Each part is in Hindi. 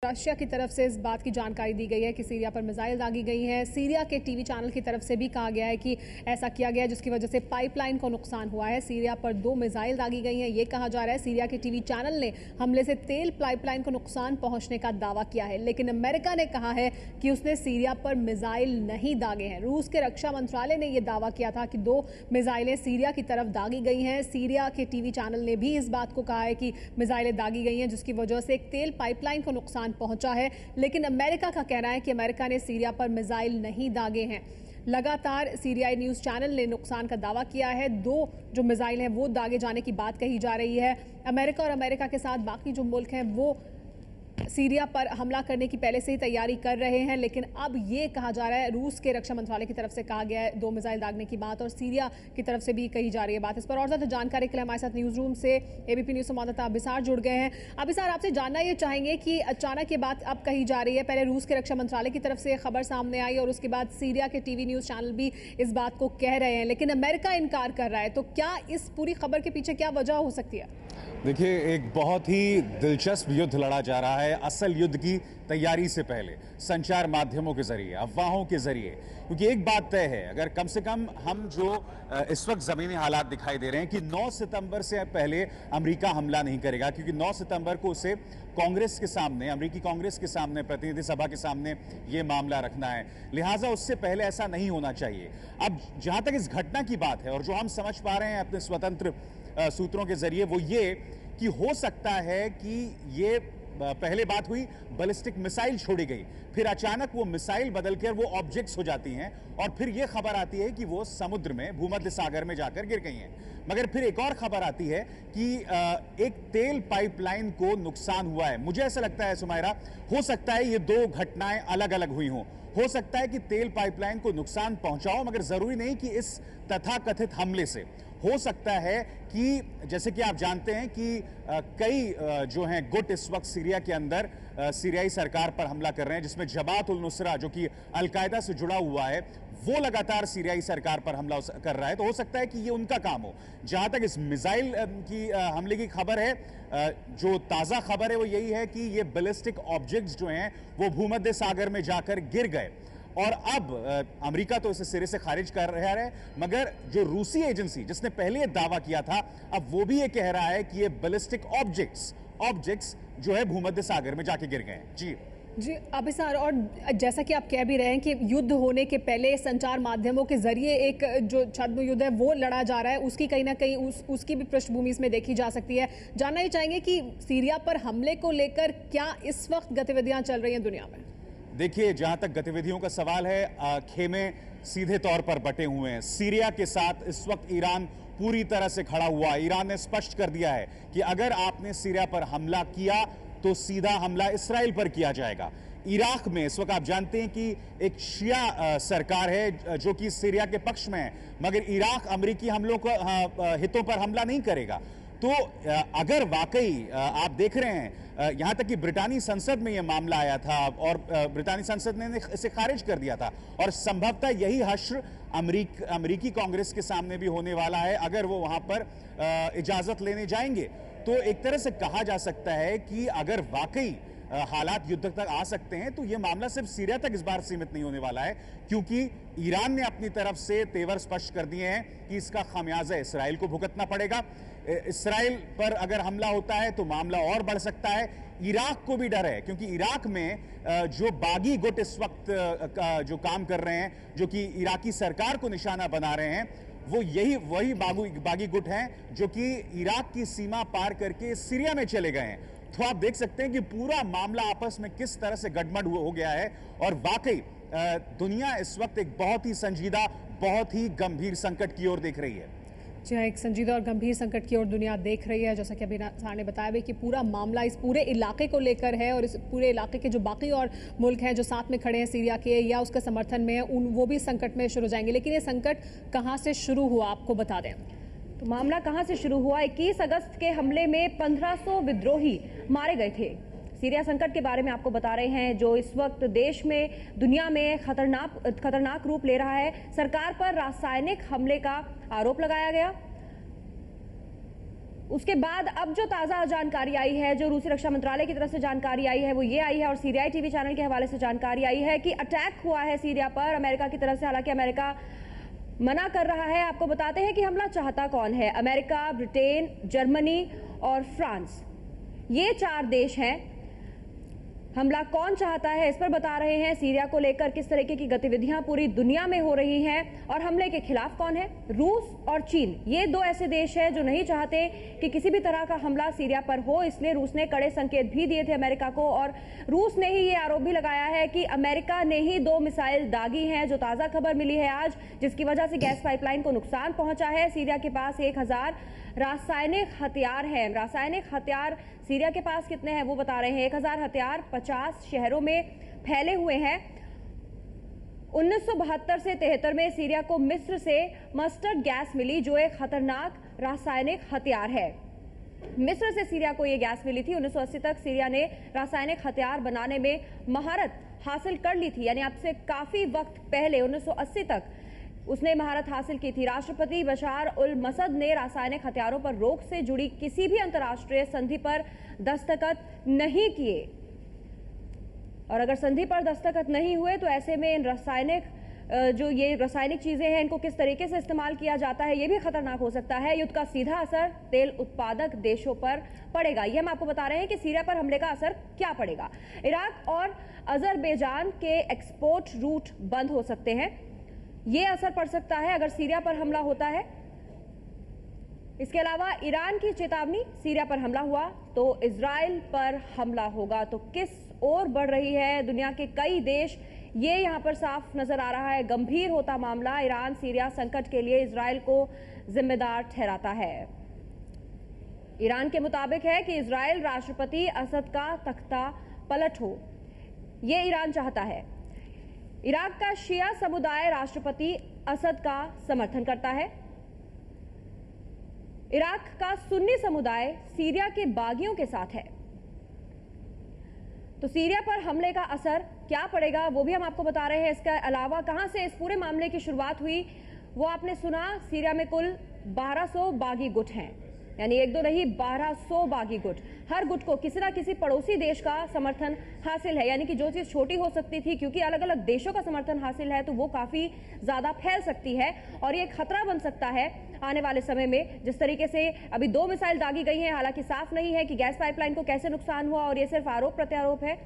रशिया की तरफ से इस बात की जानकारी दी गई है कि सीरिया पर मिसाइल दागी गई हैं। सीरिया के टीवी चैनल की तरफ से भी कहा गया है कि ऐसा किया गया है जिसकी वजह से पाइपलाइन को नुकसान हुआ है। सीरिया पर 2 मिसाइल दागी गई हैं। ये कहा जा रहा है सीरिया के टीवी चैनल ने हमले से तेल पाइपलाइन को नुकसान पहुंचने का दावा किया है, लेकिन अमेरिका ने कहा है कि उसने सीरिया पर मिसाइल नहीं दागे हैं। रूस के रक्षा मंत्रालय ने यह दावा किया था कि 2 मिसाइलें सीरिया की तरफ दागी गई हैं। सीरिया के टीवी चैनल ने भी इस बात को कहा है कि मिसाइलें दागी गई हैं जिसकी वजह से एक तेल पाइपलाइन को नुकसान पहुंचा है, लेकिन अमेरिका का कहना है कि अमेरिका ने सीरिया पर मिसाइल नहीं दागे हैं। लगातार सीरियाई न्यूज चैनल ने नुकसान का दावा किया है। 2 जो मिसाइल हैं वो दागे जाने की बात कही जा रही है। अमेरिका और अमेरिका के साथ बाकी जो मुल्क हैं वो सीरिया पर हमला करने की पहले से ही तैयारी कर रहे हैं, लेकिन अब ये कहा जा रहा है, रूस के रक्षा मंत्रालय की तरफ से कहा गया है 2 मिसाइल दागने की बात, और सीरिया की तरफ से भी कही जा रही है बात। इस पर और ज्यादा जानकारी के लिए हमारे साथ न्यूज रूम से एबीपी न्यूज संवाददाता अभिसार जुड़ गए हैं। अभिसार, आपसे जानना ये चाहेंगे कि अचानक ये बात अब कही जा रही है, पहले रूस के रक्षा मंत्रालय की तरफ से खबर सामने आई और उसके बाद सीरिया के टीवी न्यूज चैनल भी इस बात को कह रहे हैं, लेकिन अमेरिका इनकार कर रहा है, तो क्या इस पूरी खबर के पीछे क्या वजह हो सकती है? देखिए, एक बहुत ही दिलचस्प युद्ध लड़ा जा रहा है असल युद्ध की तैयारी से पहले, संचार माध्यमों के जरिए, अफवाहों के जरिए। क्योंकि एक बात तय है, अगर कम से कम हम जो इस वक्त ज़मीनी हालात दिखाई दे रहे हैं कि 9 सितंबर से पहले अमेरिका हमला नहीं करेगा, क्योंकि 9 सितंबर को उसे कांग्रेस के सामने, अमेरिकी कांग्रेस के सामने, प्रतिनिधि सभा के सामने ये मामला रखना है, लिहाजा उससे पहले ऐसा नहीं होना चाहिए। अब जहां तक इस घटना की बात है और जो हम समझ पा रहे हैं अपने स्वतंत्र सूत्रों के जरिए, वो ये कि हो सकता है कि ये पहले बात हुई, बैलिस्टिक मिसाइल छोड़ी गई, फिर अचानक वो मिसाइल बदलकर वो ऑब्जेक्ट्स हो जाती हैं और फिर ये खबर आती है कि वो समुद्र में, भूमध्य सागर में जाकर गिर गई हैं। मगर फिर एक और खबर आती है कि एक तेल पाइपलाइन को नुकसान हुआ है। मुझे ऐसा लगता है सुमायरा, हो सकता है ये 2 घटनाएं अलग अलग हुई हों। हो सकता है कि तेल पाइपलाइन को नुकसान पहुंचाओ, मगर जरूरी नहीं कि इस तथाकथित हमले से। हो सकता है कि जैसे कि आप जानते हैं कि कई जो हैं गुट इस वक्त सीरिया के अंदर सीरियाई सरकार पर हमला कर रहे हैं, जिसमें जमात उल नुसरा जो कि अलकायदा से जुड़ा हुआ है, वो लगातार सीरियाई सरकार पर हमला कर रहा है। तो हो सकता है कि ये उनका काम हो। जहां तक इस मिसाइल की हमले की खबर है, जो ताज़ा खबर है वो यही है कि ये बैलिस्टिक ऑब्जेक्ट्स जो हैं वो भूमध्य सागर में जाकर गिर गए। और अब अमेरिका तो इसे सिरे से खारिज कर रहा है, मगर जो रूसी एजेंसी जिसने पहले दावा किया था, अब वो भी ये कह रहा है कि ये बैलिस्टिक ऑब्जेक्ट्स जो है भूमध्य सागर में जाके गिर गए हैं। जी अभिसार, और जैसा कि आप कह भी रहे हैं कि युद्ध होने के पहले संचार माध्यमों के जरिए एक जो छद्म युद्ध है वो लड़ा जा रहा है, उसकी कहीं ना कहीं उसकी भी पृष्ठभूमि इसमें देखी जा सकती है। जानना ही चाहेंगे कि सीरिया पर हमले को लेकर क्या इस वक्त गतिविधियां चल रही हैं दुनिया में? देखिए, जहां तक गतिविधियों का सवाल है, खेमे सीधे तौर पर बटे हुए हैं। सीरिया के साथ इस वक्त ईरान पूरी तरह से खड़ा हुआ है। ईरान ने स्पष्ट कर दिया है कि अगर आपने सीरिया पर हमला किया तो सीधा हमला इसराइल पर किया जाएगा। इराक में इस वक्त आप जानते हैं कि एक शिया सरकार है जो कि सीरिया के पक्ष में है, मगर इराक अमेरिकी हमलों को हितों पर हमला नहीं करेगा। तो अगर वाकई आप देख रहे हैं, यहां तक कि ब्रिटानी संसद में यह मामला आया था और ब्रिटानी संसद ने इसे खारिज कर दिया था, और संभवतः यही हश्र अमेरिकी कांग्रेस के सामने भी होने वाला है अगर वो वहां पर इजाजत लेने जाएंगे। तो एक तरह से कहा जा सकता है कि अगर वाकई हालात युद्ध तक आ सकते हैं तो यह मामला सिर्फ सीरिया तक इस बार सीमित नहीं होने वाला है, क्योंकि ईरान ने अपनी तरफ से तेवर स्पष्ट कर दिए हैं कि इसका खामियाजा इसराइल को भुगतना पड़ेगा। इसराइल पर अगर हमला होता है तो मामला और बढ़ सकता है। इराक को भी डर है, क्योंकि इराक में जो बागी गुट इस वक्त जो काम कर रहे हैं, जो कि इराकी सरकार को निशाना बना रहे हैं, वो वही बागी गुट हैं जो कि इराक की सीमा पार करके सीरिया में चले गए हैं। तो आप देख सकते हैं कि पूरा मामला आपस में किस तरह से गड़बड़ हो गया है, और वाकई दुनिया इस वक्त एक बहुत ही संजीदा, बहुत ही गंभीर संकट की ओर देख रही है। जी हाँ, एक संजीदा और गंभीर संकट की ओर दुनिया देख रही है। जैसा कि अभी सर ने बताया भी कि पूरा मामला इस पूरे इलाके को लेकर है, और इस पूरे इलाके के जो बाकी और मुल्क हैं जो साथ में खड़े हैं सीरिया के या उसके समर्थन में, वो भी संकट में शुरू हो जाएंगे। लेकिन ये संकट कहाँ से शुरू हुआ, आपको बता दें तो मामला कहाँ से शुरू हुआ। 21 अगस्त के हमले में 1500 विद्रोही मारे गए थे। सीरिया संकट के बारे में आपको बता रहे हैं, जो इस वक्त देश में, दुनिया में खतरनाक रूप ले रहा है। सरकार पर रासायनिक हमले का आरोप लगाया गया। उसके बाद अब जो ताज़ा जानकारी आई है, जो रूसी रक्षा मंत्रालय की तरफ से जानकारी आई है, वो ये आई है और सीरियाई टीवी चैनल के हवाले से जानकारी आई है कि अटैक हुआ है सीरिया पर अमेरिका की तरफ से। हालांकि अमेरिका मना कर रहा है। आपको बताते हैं कि हमला चाहता कौन है। अमेरिका, ब्रिटेन, जर्मनी और फ्रांस, ये 4 देश हैं। हमला कौन चाहता है इस पर बता रहे हैं। सीरिया को लेकर किस तरीके की गतिविधियां पूरी दुनिया में हो रही हैं और हमले के खिलाफ कौन है। रूस और चीन, ये 2 ऐसे देश हैं जो नहीं चाहते कि किसी भी तरह का हमला सीरिया पर हो, इसलिए रूस ने कड़े संकेत भी दिए थे अमेरिका को। और रूस ने ही ये आरोप भी लगाया है कि अमेरिका ने ही 2 मिसाइल दागी हैं, जो ताजा खबर मिली है आज, जिसकी वजह से गैस पाइपलाइन को नुकसान पहुंचा है। सीरिया के पास 1000 रासायनिक हथियार हैं। रासायनिक हथियार सीरिया के पास कितने हैं वो बता रहे हैं। 1000 हथियार 50 शहरों में फैले हुए हैं। 1972 से 73 में सीरिया को मिस्र से मस्टर्ड गैस मिली, जो एक खतरनाक रासायनिक हथियार है। मिस्र से सीरिया को यह गैस मिली थी। 1980 तक सीरिया ने रासायनिक हथियार बनाने में महारत हासिल कर ली थी, यानी अब से काफी वक्त पहले 1980 तक उसने महारत हासिल की थी। राष्ट्रपति बशार उल मसद ने रासायनिक हथियारों पर रोक से जुड़ी किसी भी अंतर्राष्ट्रीय संधि पर दस्तखत नहीं किए, और अगर संधि पर दस्तखत नहीं हुए तो ऐसे में इन जो ये रासायनिक चीजें हैं, इनको किस तरीके से इस्तेमाल किया जाता है, ये भी खतरनाक हो सकता है। युद्ध का सीधा असर तेल उत्पादक देशों पर पड़ेगा। ये हम आपको बता रहे हैं कि सीरिया पर हमले का असर क्या पड़ेगा। इराक और अजरबैजान के एक्सपोर्ट रूट बंद हो सकते हैं, ये असर पड़ सकता है अगर सीरिया पर हमला होता है। इसके अलावा ईरान की चेतावनी, सीरिया पर हमला हुआ तो इजराइल पर हमला होगा। तो किस ओर बढ़ रही है दुनिया के कई देश, ये यहां पर साफ नजर आ रहा है। गंभीर होता मामला। ईरान सीरिया संकट के लिए इजराइल को जिम्मेदार ठहराता है। ईरान के मुताबिक है कि इजराइल राष्ट्रपति असद का तख्ता पलट हो, ये ईरान चाहता है। इराक का शिया समुदाय राष्ट्रपति असद का समर्थन करता है। इराक का सुन्नी समुदाय सीरिया के बागियों के साथ है। तो सीरिया पर हमले का असर क्या पड़ेगा वो भी हम आपको बता रहे हैं। इसके अलावा कहां से इस पूरे मामले की शुरुआत हुई वो आपने सुना। सीरिया में कुल 1200 बागी गुट हैं, यानी 1-2 नहीं, 1200 बागी गुट। हर गुट को किसी ना किसी पड़ोसी देश का समर्थन हासिल है, यानी कि जो चीज छोटी हो सकती थी, क्योंकि अलग अलग देशों का समर्थन हासिल है, तो वो काफी ज्यादा फैल सकती है और ये खतरा बन सकता है आने वाले समय में। जिस तरीके से अभी 2 मिसाइल दागी गई हैं, हालांकि साफ नहीं है कि गैस पाइपलाइन को कैसे नुकसान हुआ और ये सिर्फ आरोप प्रत्यारोप है।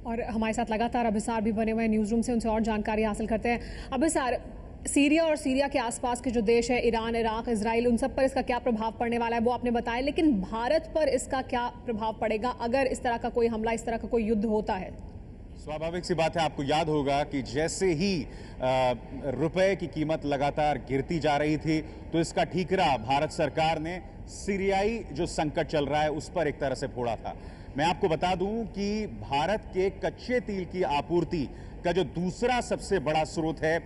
और हमारे साथ लगातार अभिसार भी बने हुए हैं न्यूज़ रूम से, उनसे और जानकारी हासिल करते हैं। अभिसार, सीरिया और सीरिया के आसपास के जो देश है, ईरान, इराक, इजराइल, उन सब पर इसका क्या प्रभाव पड़ने वाला है वो आपने बताया, लेकिन भारत पर इसका क्या प्रभाव पड़ेगा अगर इस तरह का कोई हमला, इस तरह का कोई युद्ध होता है? स्वाभाविक सी बात है, आपको याद होगा कि जैसे ही रुपए की कीमत लगातार गिरती जा रही थी, तो इसका ठीकरा भारत सरकार ने सीरियाई जो संकट चल रहा है उस पर एक तरह से फोड़ा था। मैं आपको बता दूं कि भारत के कच्चे तेल की आपूर्ति का जो दूसरा सबसे बड़ा स्रोत है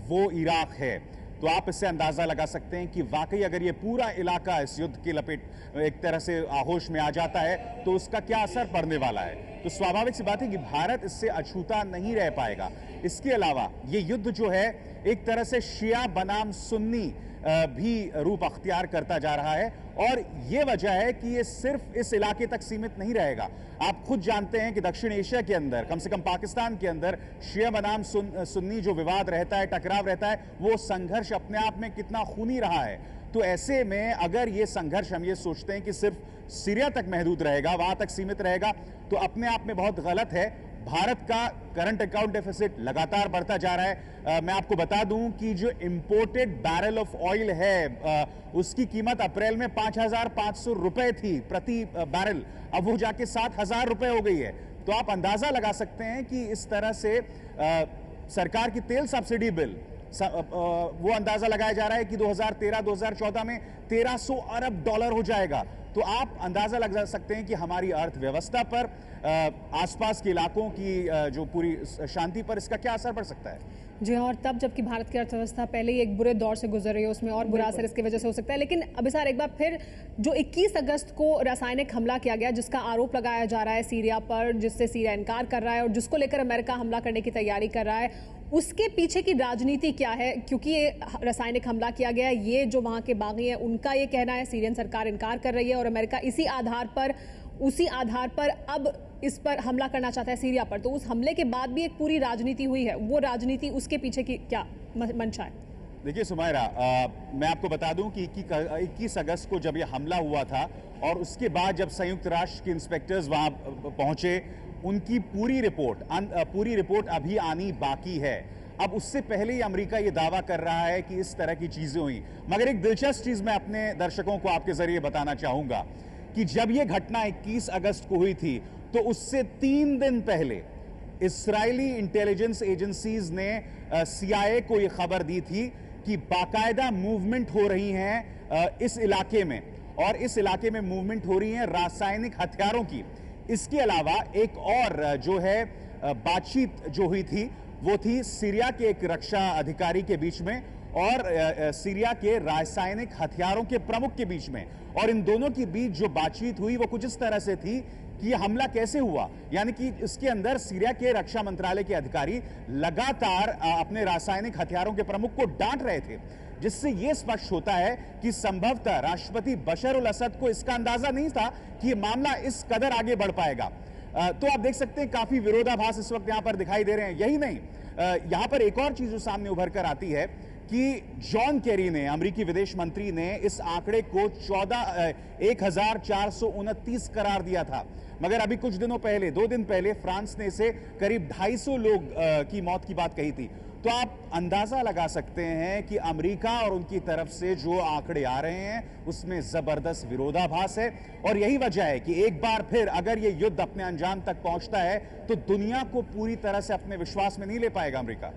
वो इराक है। तो आप इससे अंदाजा लगा सकते हैं कि वाकई अगर ये पूरा इलाका इस युद्ध की लपेट एक तरह से आहोश में आ जाता है तो उसका क्या असर पड़ने वाला है। तो स्वाभाविक सी बात है कि भारत इससे अछूता नहीं रह पाएगा। इसके अलावा ये युद्ध जो है एक तरह से शिया बनाम सुन्नी भी रूप अख्तियार करता जा रहा है, और ये वजह है कि ये सिर्फ इस इलाके तक सीमित नहीं रहेगा। आप खुद जानते हैं कि दक्षिण एशिया के अंदर, कम से कम पाकिस्तान के अंदर, शिया बनाम सुन्नी जो विवाद रहता है, टकराव रहता है, वो संघर्ष अपने आप में कितना खूनी रहा है। तो ऐसे में अगर ये संघर्ष हम ये सोचते हैं कि सिर्फ सीरिया तक महदूद रहेगा, वहां तक सीमित रहेगा, तो अपने आप में बहुत गलत है। भारत का करंट अकाउंट डेफिसिट लगातार बढ़ता जा रहा है। मैं आपको बता दूं कि जो इंपोर्टेड बैरल ऑफ ऑयल है उसकी कीमत अप्रैल में 5,500 रुपए थी प्रति बैरल, अब वो जाके 7,000 रुपए हो गई है। तो आप अंदाजा लगा सकते हैं कि इस तरह से सरकार की तेल सब्सिडी बिल, वो अंदाजा लगाया जा रहा है कि 2013-2014 में $1300 अरब हो जाएगा। तो आप अंदाजा लगा सकते हैं कि हमारी अर्थव्यवस्था पर, आसपास के इलाकों की जो पूरी शांति पर इसका क्या असर पड़ सकता है। जी हाँ, और तब जबकि भारत की अर्थव्यवस्था पहले ही एक बुरे दौर से गुजर रही है, उसमें और बुरा असर इसकी वजह से हो सकता है। लेकिन अभिसार, एक बार फिर जो 21 अगस्त को रासायनिक हमला किया गया, जिसका आरोप लगाया जा रहा है सीरिया पर, जिससे सीरिया इनकार कर रहा है और जिसको लेकर अमेरिका हमला करने की तैयारी कर रहा है, उसके पीछे की राजनीति क्या है? क्योंकि ये रासायनिक हमला किया गया है, ये जो वहाँ के बागी हैं उनका ये कहना है, सीरियन सरकार इनकार कर रही है और अमेरिका उसी आधार पर अब इस पर हमला करना चाहता है सीरिया पर। तो उस हमले के बाद भी एक पूरी राजनीति हुई है, वो राजनीति, उसके पीछे की क्या मंशा है? देखिए सुमायरा, मैं आपको बता दूं कि 21 अगस्त को जब यह हमला हुआ था और उसके बाद जब संयुक्त राष्ट्र के इंस्पेक्टर्स वहां पहुंचे, उनकी पूरी रिपोर्ट अभी आनी बाकी है। अब उससे पहले ही अमेरिका ये दावा कर रहा है कि इस तरह की चीजें हुई। मगर एक दिलचस्प चीज मैं अपने दर्शकों को आपके जरिए बताना चाहूंगा कि जब यह घटना 21 अगस्त को हुई थी, तो उससे 3 दिन पहले इस्राएली इंटेलिजेंस एजेंसीज ने CIA को यह खबर दी थी कि बाकायदा मूवमेंट हो रही हैं इस इलाके में, और इस इलाके में मूवमेंट हो रही है रासायनिक हथियारों की। इसके अलावा एक और जो है बातचीत जो हुई थी, वो थी सीरिया के एक रक्षा अधिकारी के बीच में और सीरिया के रासायनिक हथियारों के प्रमुख के बीच में। और इन दोनों के बीच जो बातचीत हुई वो कुछ इस तरह से थी कि यह हमला कैसे हुआ, यानी कि इसके अंदर सीरिया के रक्षा मंत्रालय के अधिकारी लगातार अपने रासायनिक हथियारों के प्रमुख को डांट रहे थे, जिससे यह स्पष्ट होता है कि संभवतः राष्ट्रपति बशर उल असद को इसका अंदाजा नहीं था कि यह मामला इस कदर आगे बढ़ पाएगा। तो आप देख सकते हैं काफी विरोधाभास इस वक्त यहां पर दिखाई दे रहे हैं। यही नहीं, यहां पर एक और चीज जो सामने उभर कर आती है कि जॉन केरी ने, अमेरिकी विदेश मंत्री ने, इस आंकड़े को 1429 करार दिया था। मगर अभी कुछ दिनों पहले, 2 दिन पहले, फ्रांस ने इसे करीब 250 लोग की मौत की बात कही थी। तो आप अंदाजा लगा सकते हैं कि अमेरिका और उनकी तरफ से जो आंकड़े आ रहे हैं उसमें जबरदस्त विरोधाभास है। और यही वजह है कि एक बार फिर अगर यह युद्ध अपने अंजाम तक पहुंचता है तो दुनिया को पूरी तरह से अपने विश्वास में नहीं ले पाएगा अमेरिका।